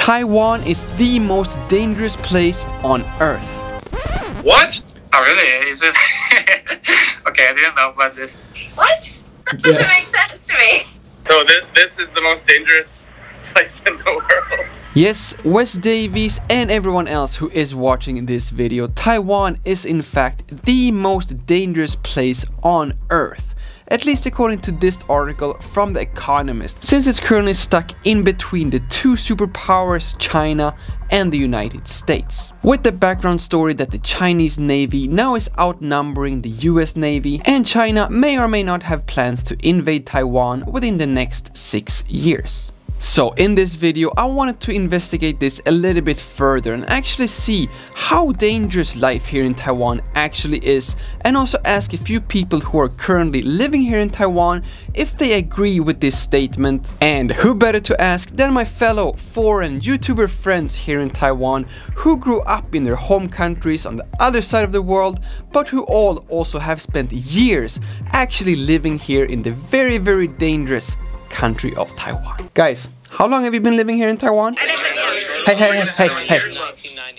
Taiwan is the most dangerous place on earth. What? Oh really? Is it? Okay, I didn't know about this. What? That doesn't make sense to me. So this is the most dangerous place in the world. Yes, Wes Davies and everyone else who is watching this video, Taiwan is in fact the most dangerous place on earth. At least according to this article from The Economist, since it's currently stuck in between the two superpowers, China and the United States. With the background story that the Chinese Navy now is outnumbering the US Navy, and China may or may not have plans to invade Taiwan within the next 6 years. So in this video I wanted to investigate this a little bit further and actually see how dangerous life here in Taiwan actually is, and also ask a few people who are currently living here in Taiwan if they agree with this statement. And who better to ask than my fellow foreign YouTuber friends here in Taiwan who grew up in their home countries on the other side of the world, but who all also have spent years actually living here in the very, very dangerous country of Taiwan. Guys, how long have you been living here in Taiwan? Hey.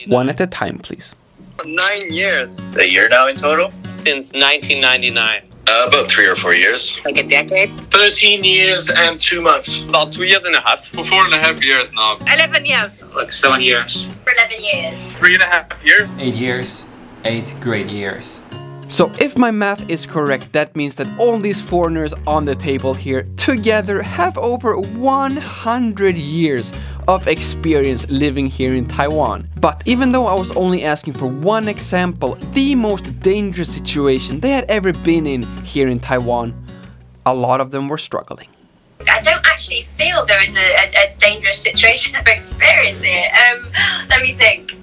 One at a time, please. 9 years. A year now in total? Since 1999. About 3 or 4 years. Like a decade? 13 years and 2 months. About 2 years and a half. For 4.5 years now. 11 years. Like 7 years. For 11 years. 3.5 years. 8 years. 8 great years. So if my math is correct, that means that all these foreigners on the table here together have over 100 years of experience living here in Taiwan. But even though I was only asking for one example, the most dangerous situation they had ever been in here in Taiwan, a lot of them were struggling. I don't actually feel there is a dangerous situation of experience here. Let me think.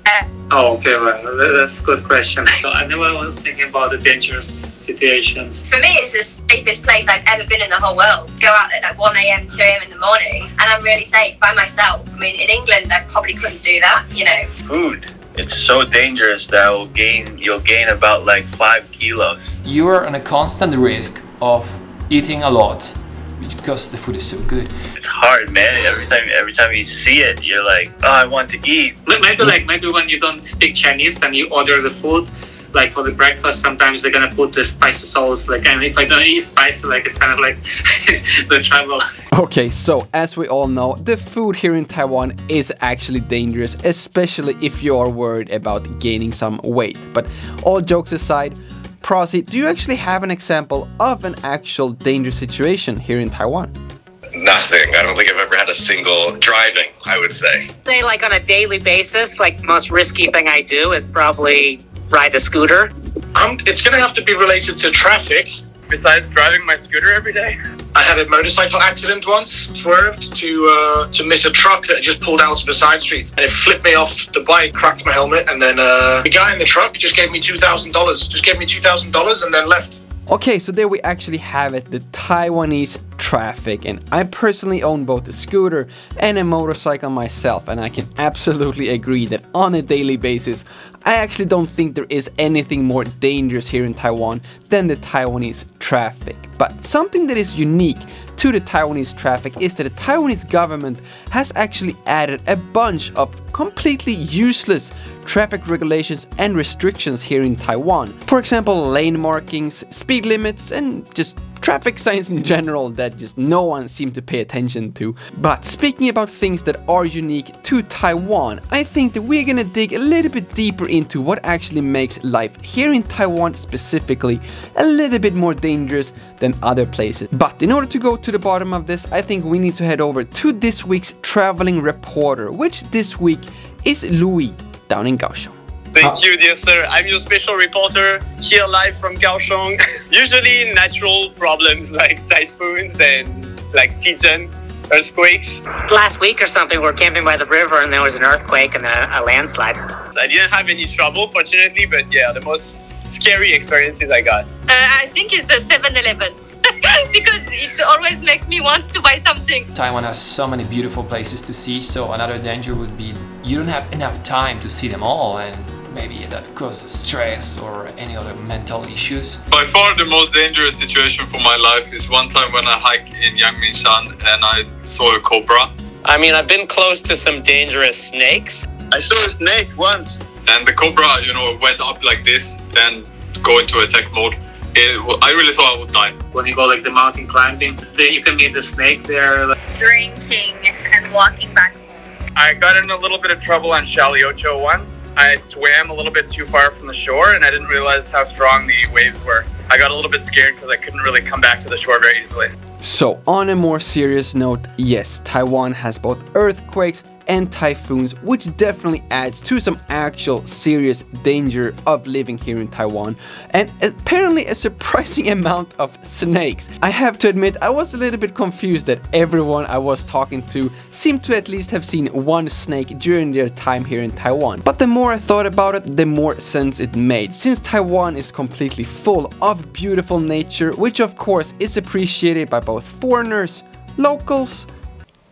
Oh, okay, well, that's a good question. I never was thinking about the dangerous situations. For me, it's the safest place I've ever been in the whole world. Go out at like 1 AM, 2 AM in the morning, and I'm really safe by myself. I mean, in England, I probably couldn't do that, you know. Food. It's so dangerous that you'll gain about like 5 kilos. You are on a constant risk of eating a lot because the food is so good. It's hard, man. Every time you see it, you're like, oh, I want to eat. Maybe when you don't speak Chinese and you order the food, like for the breakfast, sometimes they're gonna put the spicy sauce. Like, and if I don't eat spicy, like it's kind of like the trouble. Okay, so as we all know, the food here in Taiwan is actually dangerous, especially if you are worried about gaining some weight. But all jokes aside, Prosy, do you actually have an example of an actual dangerous situation here in Taiwan? Nothing. I don't think I've ever had a single driving, I would say. Say like on a daily basis, like the most risky thing I do is probably ride a scooter. It's gonna have to be related to traffic. Besides driving my scooter every day. I had a motorcycle accident once, swerved to miss a truck that just pulled out of a side street, and it flipped me off the bike, cracked my helmet, and then the guy in the truck just gave me $2,000. Just gave me $2,000 and then left. Okay, so there we actually have it, the Taiwanese traffic, and I personally own both a scooter and a motorcycle myself, and I can absolutely agree that on a daily basis I actually don't think there is anything more dangerous here in Taiwan than the Taiwanese traffic. But something that is unique to the Taiwanese traffic is that the Taiwanese government has actually added a bunch of completely useless traffic regulations and restrictions here in Taiwan. For example, lane markings, speed limits, and just traffic signs in general that just no one seemed to pay attention to. But speaking about things that are unique to Taiwan, I think that we're gonna dig a little bit deeper into what actually makes life here in Taiwan specifically a little bit more dangerous than other places. But in order to go to the bottom of this, I think we need to head over to this week's traveling reporter, which this week is Louis down in Kaohsiung. Thank you, dear sir. I'm your special reporter here live from Kaohsiung. Usually natural problems like typhoons and like Tijen, earthquakes. Last week or something, we were camping by the river and there was an earthquake and a landslide. So I didn't have any trouble, fortunately, but yeah, the most scary experiences I got. I think it's the 7-Eleven. Because it always makes me want to buy something. Taiwan has so many beautiful places to see, so another danger would be you don't have enough time to see them all, and maybe that causes stress or any other mental issues. By far the most dangerous situation for my life is one time when I hiked in Yangmingshan and I saw a cobra. I mean, I've been close to some dangerous snakes. I saw a snake once. And the cobra, you know, went up like this, then go into attack mode. I really thought I would die. When you go like the mountain climbing, you can meet the snake there. Drinking and walking back home. I got in a little bit of trouble on Shaliocho once. I swam a little bit too far from the shore and I didn't realize how strong the waves were. I got a little bit scared because I couldn't really come back to the shore very easily. So, on a more serious note, yes, Taiwan has both earthquakes and typhoons, which definitely adds to some actual serious danger of living here in Taiwan, and apparently a surprising amount of snakes. I have to admit, I was a little bit confused that everyone I was talking to seemed to at least have seen one snake during their time here in Taiwan. But the more I thought about it, the more sense it made, since Taiwan is completely full of beautiful nature, which of course is appreciated by both foreigners, locals,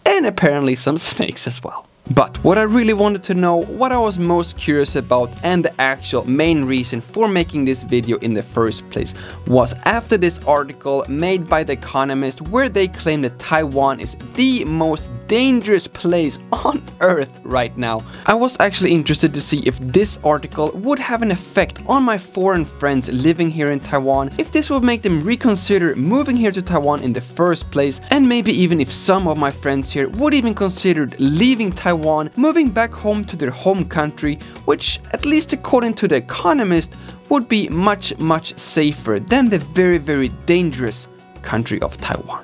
and apparently some snakes as well. But what I really wanted to know, what I was most curious about, and the actual main reason for making this video in the first place, was after this article made by The Economist where they claim that Taiwan is the most dangerous place on earth right now. I was actually interested to see if this article would have an effect on my foreign friends living here in Taiwan, if this would make them reconsider moving here to Taiwan in the first place, and maybe even if some of my friends here would even consider leaving Taiwan, moving back home to their home country, which, at least according to The Economist, would be much safer than the very dangerous country of Taiwan.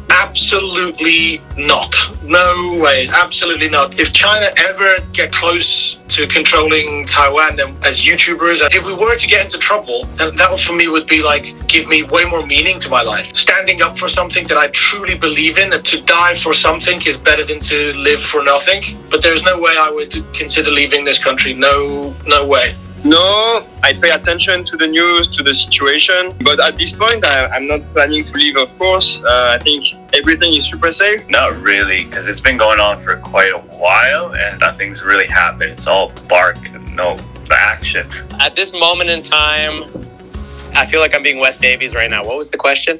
Absolutely not. No way. Absolutely not. If China ever get close to controlling Taiwan, then as YouTubers, if we were to get into trouble, then that for me would be like, give me way more meaning to my life. Standing up for something that I truly believe in, and to die for something is better than to live for nothing. But there's no way I would consider leaving this country. No way. No, I pay attention to the news, to the situation. But at this point, I'm not planning to leave, of course. I think everything is super safe. Not really, because it's been going on for quite a while and nothing's really happened. It's all bark and no action. At this moment in time, I feel like I'm being West Davies right now. What was the question?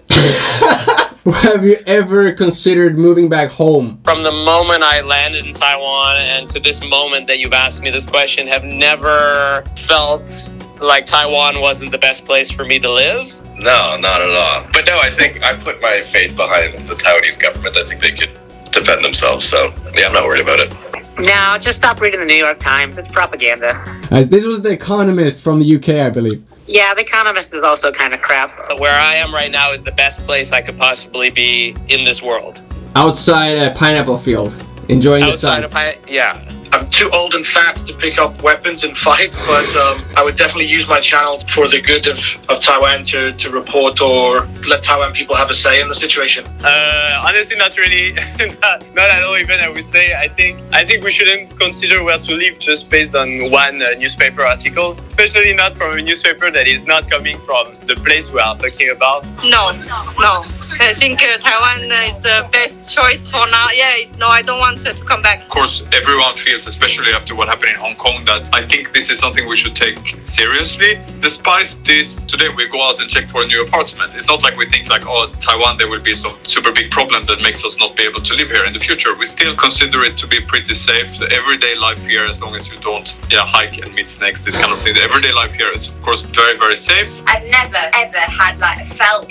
Have you ever considered moving back home? From the moment I landed in Taiwan and to this moment that you've asked me this question, have never felt like Taiwan wasn't the best place for me to live. No, not at all. But no, I think I put my faith behind the Taiwanese government. I think they could defend themselves. So yeah, I'm not worried about it. No, just stop reading the New York Times. It's propaganda. This was The Economist from the UK, I believe. Yeah, The Economist is also kind of crap. Where I am right now is the best place I could possibly be in this world. Outside a pineapple field, enjoying the sun. Yeah. I'm too old and fat to pick up weapons and fight, but I would definitely use my channel for the good of Taiwan to report or let Taiwan people have a say in the situation. Honestly, not really. not at all even, I would say. I think we shouldn't consider where to live just based on one newspaper article, especially not from a newspaper that is not coming from the place we are talking about. No. I think Taiwan is the best choice for now. No, I don't want to come back. Of course, everyone feels, especially after what happened in Hong Kong, that I think this is something we should take seriously. Despite this, today we go out and check for a new apartment. It's not like we think like, oh, Taiwan, there will be some super big problem that makes us not be able to live here in the future. We still consider it to be pretty safe. The everyday life here, as long as you don't hike and meet snakes, this kind of thing. The everyday life here is, of course, very safe. I've never ever had felt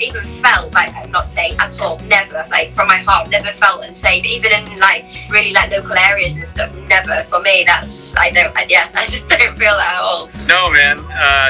like, I'm not safe at all. Never, like from my heart, never felt unsafe. Even in really local areas and stuff. Never. For me, I just don't feel that at all. No, man.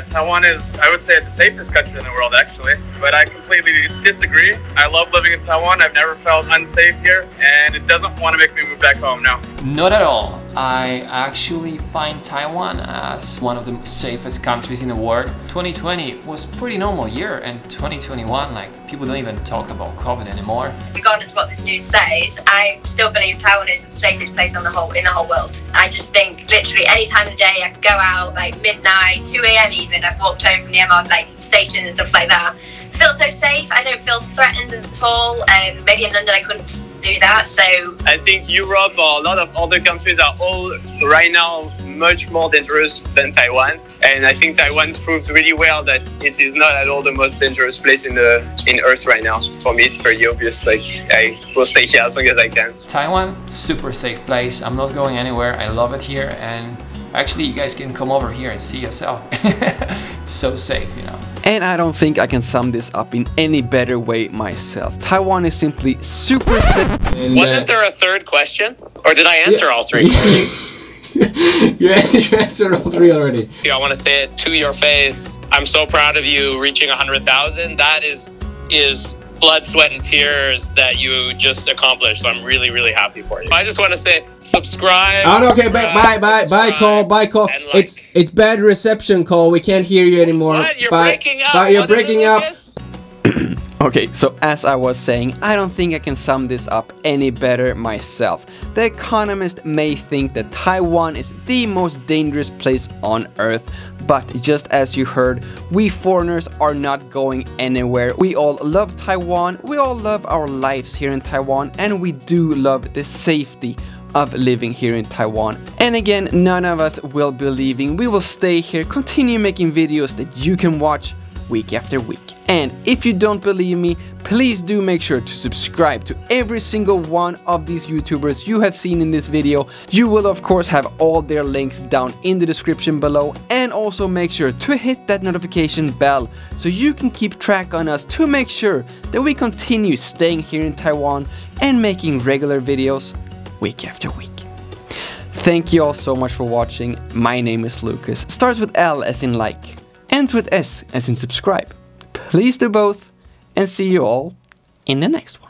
Taiwan is, I would say, the safest country in the world, actually. But I completely disagree. I love living in Taiwan. I've never felt unsafe here, and it doesn't want to make me move back home now. Not at all. I actually find Taiwan as one of the safest countries in the world. 2020 was a pretty normal year, and 2021, people don't even talk about COVID anymore. Regardless of what this news says, I still believe Taiwan is the safest place in the whole world. I just think literally any time of the day I could go out midnight, 2 a.m. even. I've walked home from the MR station and stuff like that. I feel so safe. I don't feel threatened at all. Maybe in London I couldn't do that. So I think Europe or a lot of other countries are all right now much more dangerous than Taiwan. And I think Taiwan proved really well that it is not at all the most dangerous place in Earth right now. For me, it's pretty obvious. Like, I will stay here as long as I can. Taiwan, super safe place. I'm not going anywhere. I love it here, and actually you guys can come over here and see yourself. It's so safe, you know. And I don't think I can sum this up in any better way myself. Taiwan is simply super safe. Wasn't there a third question? Or did I answer all three questions? You answered all three already. I want to say it to your face. I'm so proud of you reaching 100,000. That is blood, sweat, and tears that you just accomplished. So I'm really, really happy for you. I just want to say subscribe. Oh, okay, bye, Cole. Bye, Cole. Like, it's bad reception, Cole. We can't hear you anymore. What? You're breaking up. Bye. You're breaking up. Okay, so as I was saying, I don't think I can sum this up any better myself. The Economist may think that Taiwan is the most dangerous place on earth, but just as you heard, we foreigners are not going anywhere. We all love Taiwan, we all love our lives here in Taiwan, and we do love the safety of living here in Taiwan. And again, none of us will be leaving. We will stay here, continue making videos that you can watch week after week. And if you don't believe me, please do make sure to subscribe to every single one of these YouTubers you have seen in this video. You will of course have all their links down in the description below, and also make sure to hit that notification bell so you can keep track on us to make sure that we continue staying here in Taiwan and making regular videos week after week. Thank you all so much for watching. My name is Lukas. Starts with L as in like, ends with S as in subscribe. Please do both, and see you all in the next one.